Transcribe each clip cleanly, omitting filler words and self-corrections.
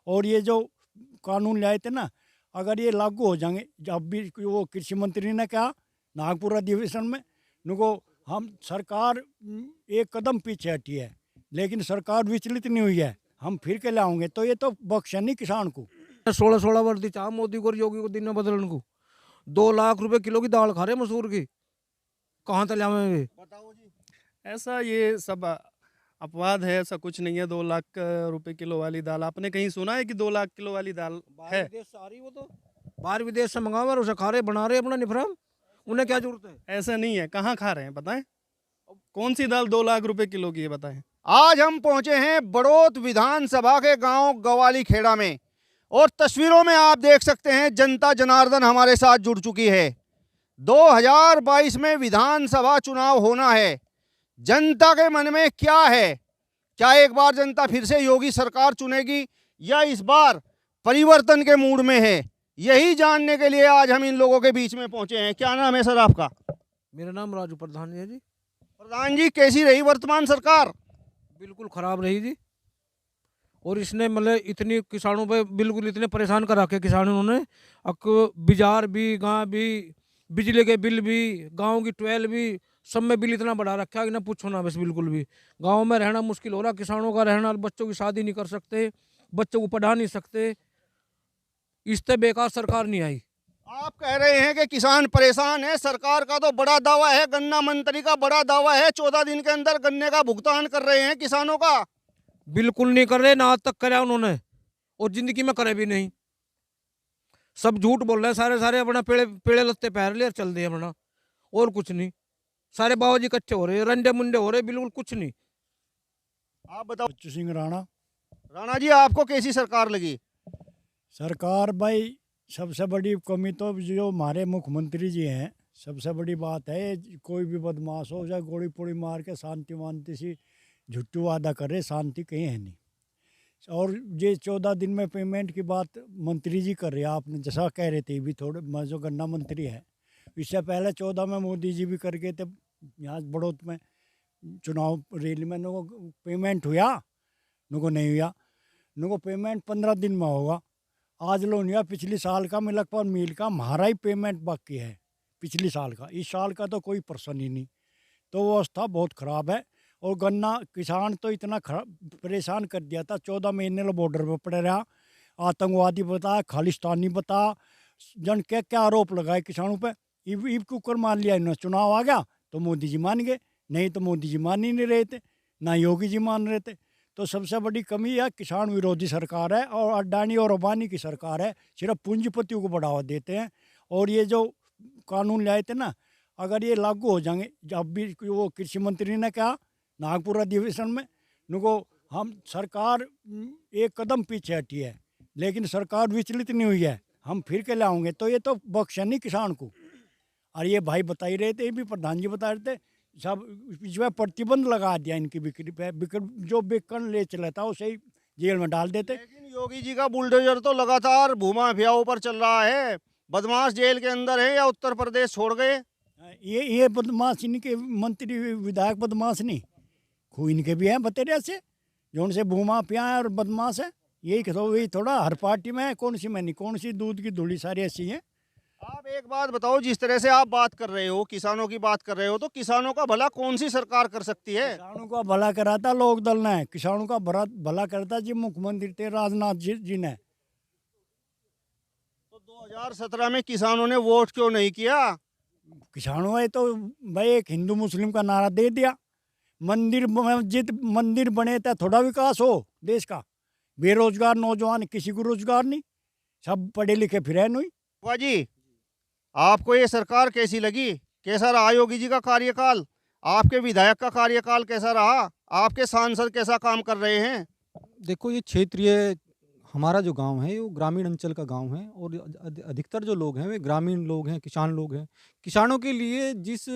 और ये जो कानून लाए थे ना, अगर ये लागू हो जाएंगे, जब भी वो कृषि मंत्री ने कहा नागपुर अधिवेशन में, उनको हम सरकार एक कदम पीछे हटी है, लेकिन सरकार विचलित नहीं हुई है, हम फिर के लाओगे, तो ये तो बख्शा नहीं किसान को। 16-16 वर्दी चाह मोदी को और योगी को दिन में बदलन को 2 लाख रुपए किलो की दाल खा रहे मसूर की, कहाँ तक लावे? बताओ जी। ऐसा ये सब अपवाद है, ऐसा कुछ नहीं है। 2 लाख रुपए किलो वाली दाल आपने कहीं सुना है कि 2 लाख किलो वाली दाल बाहर है? विदेश से आ रही वो तो, बाहर विदेश से मंगावा और उसे खा रहे, बना रहे अपना निफरम, उन्हें क्या जरूरत है? ऐसा नहीं है, कहाँ खा रहे हैं बताएं? कौन सी दाल 2 लाख रुपए किलो की है बताएं? आज हम पहुंचे हैं बड़ौत विधानसभा के गांव गवाली खेड़ा में, और तस्वीरों में आप देख सकते हैं जनता जनार्दन हमारे साथ जुड़ चुकी है। 2022 में विधानसभा चुनाव होना है। जनता के मन में क्या है? क्या एक बार जनता फिर से योगी सरकार चुनेगी, या इस बार परिवर्तन के मूड में है? यही जानने के लिए आज हम इन लोगों के बीच में पहुंचे हैं। क्या नाम है सर आपका? मेरा नाम राजू प्रधान है जी। प्रधान जी, कैसी रही वर्तमान सरकार? बिल्कुल खराब रही जी, और इसने मतलब इतनी किसानों पे बिल्कुल इतने परेशान कर रखे किसानों ने, बाजार भी, गाँव भी, बिजली के बिल भी, गांव की ट्वेल भी, सब में बिल इतना बढ़ा रखा है कि ना पूछो ना बस। बिल्कुल भी गांव में रहना मुश्किल हो रहा, किसानों का रहना, बच्चों की शादी नहीं कर सकते, बच्चों को पढ़ा नहीं सकते, इससे बेकार सरकार नहीं आई। आप कह रहे हैं कि किसान परेशान है। सरकार का तो बड़ा दावा है, गन्ना मंत्री का बड़ा दावा है, 14 दिन के अंदर गन्ने का भुगतान कर रहे हैं किसानों का। बिल्कुल नहीं कर रहे, ना आज तक करे उन्होंने, और जिंदगी में करे भी नहीं। सब झूठ बोल रहे हैं, सारे सारे अपना पेड़े पेड़े लत्ते पहन ले और चल दिए अपना, और कुछ नहीं। सारे बाबूजी कच्चे हो रहे, रंडे मुंडे हो रहे, बिल्कुल कुछ नहीं। आप बताओ। बच्चू सिंह राणा। राणा जी, आपको कैसी सरकार लगी? सरकार भाई, सबसे बड़ी कमी तो जो हमारे मुख्यमंत्री जी हैं, सबसे बड़ी बात है, कोई भी बदमाश हो जाए गोली पोड़ी मार के शांति वांति सी झुट्टू वादा करे, शांति कहीं है नहीं। और ये 14 दिन में पेमेंट की बात मंत्री जी कर रहे हैं, आपने जैसा कह रहे थे भी थोड़े, जो गन्ना मंत्री है, इससे पहले 14 में मोदी जी भी कर गए थे यहाँ बड़ौत में चुनाव रैली में। नुको पेमेंट हुआ, नुको नहीं हुआ, नुको पेमेंट 15 दिन में होगा। आज लो नहीं हुआ, पिछली साल का मिलकपुर मिल का हमारा ही पेमेंट बाकी है पिछली साल का, इस साल का तो कोई प्रश्न ही नहीं। तो व्यवस्था बहुत ख़राब है, और गन्ना किसान तो इतना परेशान कर दिया था। 14 महीने लो बॉर्डर पर पड़े रहा, आतंकवादी बता, खालिस्तानी बता, जन क्या क्या आरोप लगाए किसानों पे। इब कुकर मान लिया इन्होंने, चुनाव आ गया तो मोदी जी मान गए, नहीं तो मोदी जी मान ही नहीं रहे थे, ना योगी जी मान रहे थे। तो सबसे बड़ी कमी है किसान विरोधी सरकार है, और अडानी और अंबानी की सरकार है, सिर्फ पूंजीपतियों को बढ़ावा देते हैं। और ये जो कानून लाए थे ना, अगर ये लागू हो जाएंगे, जब भी वो कृषि मंत्री ने कहा नागपुर अधिवेशन में, उनको हम सरकार एक कदम पीछे हटी है, लेकिन सरकार विचलित नहीं हुई है, हम फिर के लाओगे, तो ये तो बख्शा नहीं किसान को। और ये भाई बता ही रहे थे, ये भी प्रधान जी बता रहे थे, सब इसमें प्रतिबंध लगा दिया इनकी बिक्री पे, जो बिकन ले चला था उसे ही जेल में डाल देते। लेकिन योगी जी का बुलडोजर तो लगातार भूमा फियाओं पर चल रहा है। बदमाश जेल के अंदर है या उत्तर प्रदेश छोड़ गए? ये बदमाश इनके मंत्री विधायक बदमाश नहीं, खूब इनके भी हैं बतेरे से, जो उनसे भूमा पिया है और बदमाश है। यही थोड़ा हर पार्टी में है, कौन सी में नहीं, कौन सी दूध की धुली सारी ऐसी हैं। आप एक बात बताओ, जिस तरह से आप बात कर रहे हो, किसानों की बात कर रहे हो, तो किसानों का भला कौन सी सरकार कर सकती है? किसानों का भला कराता लोक दल ने, किसानों का भला करता जी मुख्यमंत्री थे राजनाथ जी ने। तो 2017 में किसानों ने वोट क्यों नहीं किया? किसानों ने तो भाई एक हिंदू मुस्लिम का नारा दे दिया, मंदिर मस्जिद मंदिर बने तो थोड़ा विकास हो देश का। बेरोजगार नौजवान, किसी को रोजगार नहीं, सब पढ़े लिखे फिर है नहीं। बुआ जी, आपको ये सरकार कैसी लगी? कैसा रहा योगी जी का कार्यकाल? आपके विधायक का कार्यकाल कैसा रहा? आपके सांसद कैसा काम कर रहे हैं? देखो, ये क्षेत्रीय हमारा जो गांव है वो ग्रामीण अंचल का गांव है, और अधिकतर जो लोग हैं वे ग्रामीण लोग हैं, किसान लोग हैं। किसानों के लिए जिस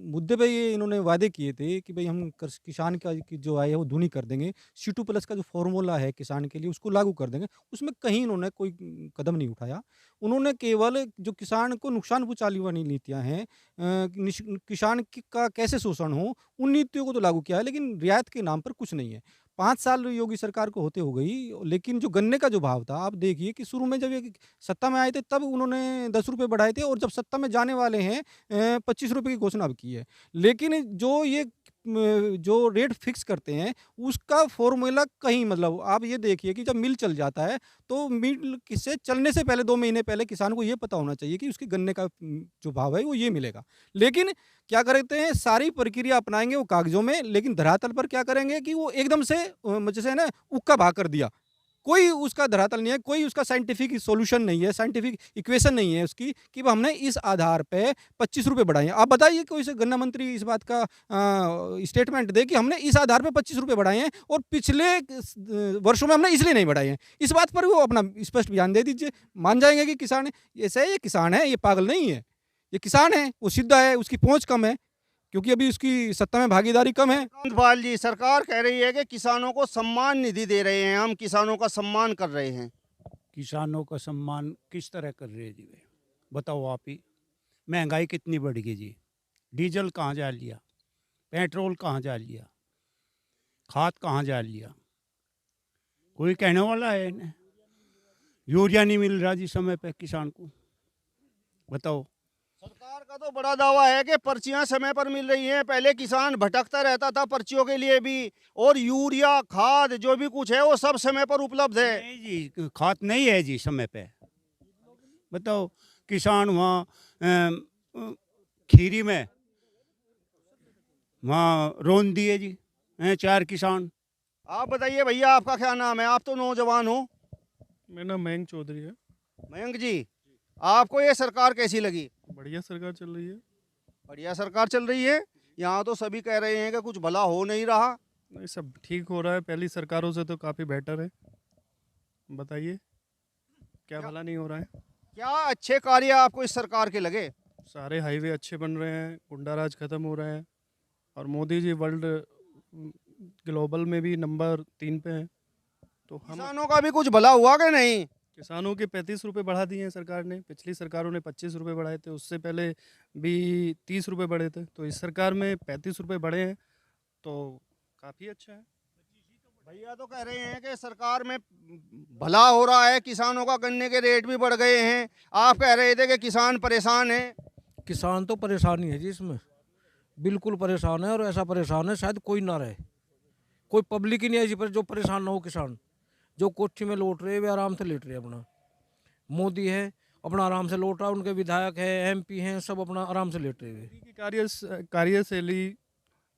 मुद्दे पे ये इन्होंने वादे किए थे कि भाई हम किसान का की जो आय है वो दूनी कर देंगे, C2+ का जो फॉर्मूला है किसान के लिए उसको लागू कर देंगे, उसमें कहीं इन्होंने कोई कदम नहीं उठाया। उन्होंने केवल जो किसान को नुकसान पहुँचाने वाली नीतियाँ हैं, किसान का कैसे शोषण हो, उन नीतियों को तो लागू किया है, लेकिन रियायत के नाम पर कुछ नहीं है। 5 साल योगी सरकार को होते हो गई, लेकिन जो गन्ने का जो भाव था, आप देखिए कि शुरू में जब ये सत्ता में आए थे तब उन्होंने 10 रुपये बढ़ाए थे, और जब सत्ता में जाने वाले हैं 25 रुपये की घोषणा अब की है। लेकिन जो ये जो रेट फिक्स करते हैं उसका फॉर्मूला कहीं, मतलब आप ये देखिए कि जब मिल चल जाता है तो मिल से चलने से पहले 2 महीने पहले किसान को ये पता होना चाहिए कि उसके गन्ने का जो भाव है वो ये मिलेगा। लेकिन क्या करते हैं, सारी प्रक्रिया अपनाएंगे वो कागजों में, लेकिन धरातल पर क्या करेंगे कि वो एकदम से जैसे है ना उक्का भाग कर दिया। कोई उसका धरातल नहीं है, कोई उसका साइंटिफिक सॉल्यूशन नहीं है, साइंटिफिक इक्वेशन नहीं है उसकी कि हमने इस आधार पे 25 रुपये बढ़ाए हैं। आप बताइए कोई से गन्ना मंत्री इस बात का स्टेटमेंट दे कि हमने इस आधार पे 25 रुपये बढ़ाए हैं और पिछले वर्षों में हमने इसलिए नहीं बढ़ाए हैं। इस बात पर वो अपना स्पष्ट बयान दे दीजिए, मान जाएंगे कि किसान है। ऐसे ये किसान है, ये पागल नहीं है, ये किसान है, वो सीधा है, उसकी पहुँच कम है क्योंकि अभी उसकी सत्ता में भागीदारी कम है। पाल जी, सरकार कह रही है कि किसानों को सम्मान निधि दे रहे हैं, हम किसानों का सम्मान कर रहे हैं। किसानों का सम्मान किस तरह कर रहे हैं जी वे, बताओ आप ही। महंगाई कितनी बढ़ गई जी, डीजल कहाँ जा लिया, पेट्रोल कहाँ जा लिया, खाद कहाँ जा लिया, कोई कहने वाला है इन्हें। यूरिया नहीं मिल रहा जी समय पे किसान को, बताओ। सरकार का तो बड़ा दावा है कि पर्चियां समय पर मिल रही हैं। पहले किसान भटकता रहता था पर्चियों के लिए भी, और यूरिया खाद जो भी कुछ है वो सब समय पर उपलब्ध है। नहीं जी, खाद नहीं है जी समय पे, बताओ। किसान वहाँ खीरी में वहाँ रोन दिए जी, 4 किसान। आप बताइए भैया, आपका क्या नाम है? आप तो नौजवान हो। मेरा नाम मयंक चौधरी है। मयंक जी, आपको ये सरकार कैसी लगी? बढ़िया सरकार चल रही है। बढ़िया सरकार चल रही है। यहाँ तो सभी कह रहे हैं कि कुछ भला हो नहीं रहा। नहीं, सब ठीक हो रहा है, पहली सरकारों से तो काफ़ी बेटर है। बताइए क्या भला नहीं हो रहा है? क्या अच्छे कार्य आपको इस सरकार के लगे? सारे हाईवे अच्छे बन रहे हैं, गुंडाराज खत्म हो रहा है, और मोदी जी वर्ल्ड ग्लोबल में भी नंबर 3 पे हैं। तो हम किसानों का भी कुछ भला हुआ कि नहीं? किसानों के 35 रुपये बढ़ा दिए हैं सरकार ने। पिछली सरकारों ने 25 रुपये बढ़ाए थे, उससे पहले भी 30 रुपये बढ़े थे। तो इस सरकार में 35 रुपये बढ़े हैं, तो काफ़ी अच्छा है। भैया तो कह रहे हैं कि सरकार में भला हो रहा है, किसानों का गन्ने के रेट भी बढ़ गए हैं। आप कह रहे थे कि किसान परेशान है। किसान तो परेशान ही है जी, इसमें बिल्कुल परेशान है, और ऐसा परेशान है शायद कोई ना रहे, कोई पब्लिक ही नहीं है इसी पर जो परेशान ना हो। किसान जो कोठी में लौट रहे हैं वे आराम से लेट रहे हैं अपना। मोदी है अपना आराम से लौट रहा, उनके विधायक है, एमपी हैं, सब अपना आराम से लेट रहे हैं। मोदी की कार्यशैली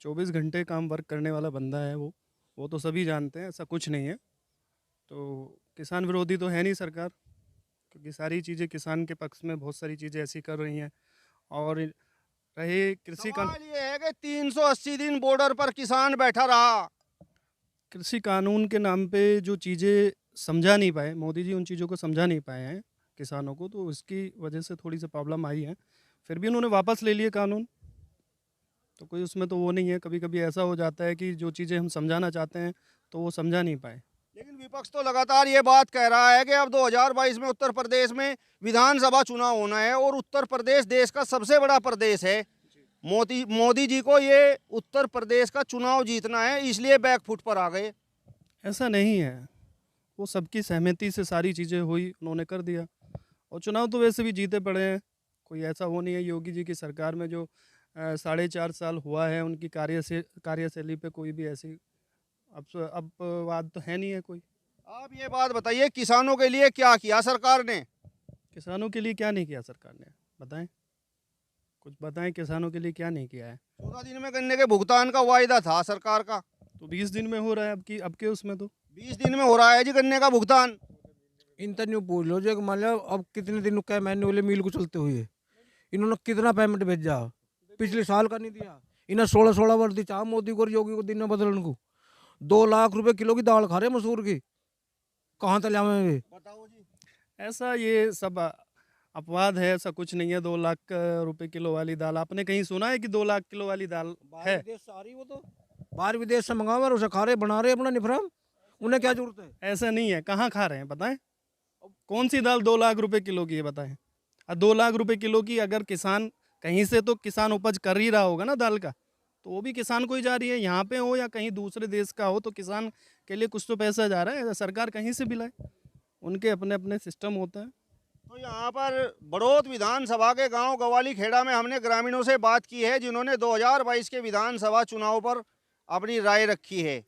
24 घंटे काम वर्क करने वाला बंदा है वो तो सभी जानते हैं, ऐसा कुछ नहीं है। तो किसान विरोधी तो है नहीं सरकार, क्योंकि सारी चीज़ें किसान के पक्ष में बहुत सारी चीज़ें ऐसी कर रही हैं। और रहे कृषि सवाल ये है कि 380 दिन बॉर्डर पर किसान बैठा रहा। कृषि कानून के नाम पे जो चीज़ें समझा नहीं पाए मोदी जी, उन चीज़ों को समझा नहीं पाए हैं किसानों को, तो उसकी वजह से थोड़ी सी प्रॉब्लम आई है। फिर भी उन्होंने वापस ले लिए कानून, तो कोई उसमें तो वो नहीं है। कभी कभी ऐसा हो जाता है कि जो चीज़ें हम समझाना चाहते हैं तो वो समझा नहीं पाए। लेकिन विपक्ष तो लगातार ये बात कह रहा है कि अब 2022 में उत्तर प्रदेश में विधानसभा चुनाव होना है, और उत्तर प्रदेश देश का सबसे बड़ा प्रदेश है। मोदी जी को ये उत्तर प्रदेश का चुनाव जीतना है, इसलिए बैकफुट पर आ गए। ऐसा नहीं है, वो सबकी सहमति से सारी चीज़ें हुई, उन्होंने कर दिया, और चुनाव तो वैसे भी जीते पड़े हैं। कोई ऐसा वो नहीं है योगी जी की सरकार में जो 4.5 साल हुआ है उनकी कार्यशैली पे कोई भी ऐसी अपवाद तो है नहीं है कोई। आप ये बात बताइए, किसानों के लिए क्या किया सरकार ने? किसानों के लिए क्या नहीं किया सरकार ने, बताएं, कुछ बताएं, किसानों के लिए क्या नहीं किया है। 14 दिन में गन्ने के भुगतान का वायदा था सरकार का, तो 20 दिन में हो रहा है अब के उसमें तो 20 दिन में हो रहा है जी गन्ने का भुगतान। इनका न्यू पूछ लो जो मान लो अब कितने दिन का महीने वाले मील को चलते हुए इन्होंने कितना पेमेंट भेजा, पिछले साल का नहीं दिया। इन्हें 16 वर्ष दी चाह मोदी को और योगी को दिन में बदलन को 2 लाख रुपए किलो की दाल खा रहे मसूर की, कहाँ तले आवे? बताओ जी। ऐसा ये सब अपवाद है, ऐसा कुछ नहीं है। 2 लाख रुपए किलो वाली दाल आपने कहीं सुना है कि 2 लाख किलो वाली दाल है? विदेश सारी वो तो बाहर विदेश से मंगावे और उसे खा रहे, बना रहे अपना निफरम, उन्हें क्या जरूरत है? ऐसा नहीं है, कहाँ खा रहे हैं बताएं? कौन सी दाल 2 लाख रुपए किलो की है बताएं? 2 लाख रुपए किलो की अगर किसान कहीं से तो किसान उपज कर ही रहा होगा ना दाल का, तो वो भी किसान को ही जा रही है, यहाँ पे हो या कहीं दूसरे देश का हो, तो किसान के लिए कुछ तो पैसा जा रहा है, सरकार कहीं से भी लाए, उनके अपने अपने सिस्टम होता है। तो यहाँ पर बड़ौत विधानसभा के गांव गवाली खेड़ा में हमने ग्रामीणों से बात की है जिन्होंने 2022 के विधानसभा चुनाव पर अपनी राय रखी है।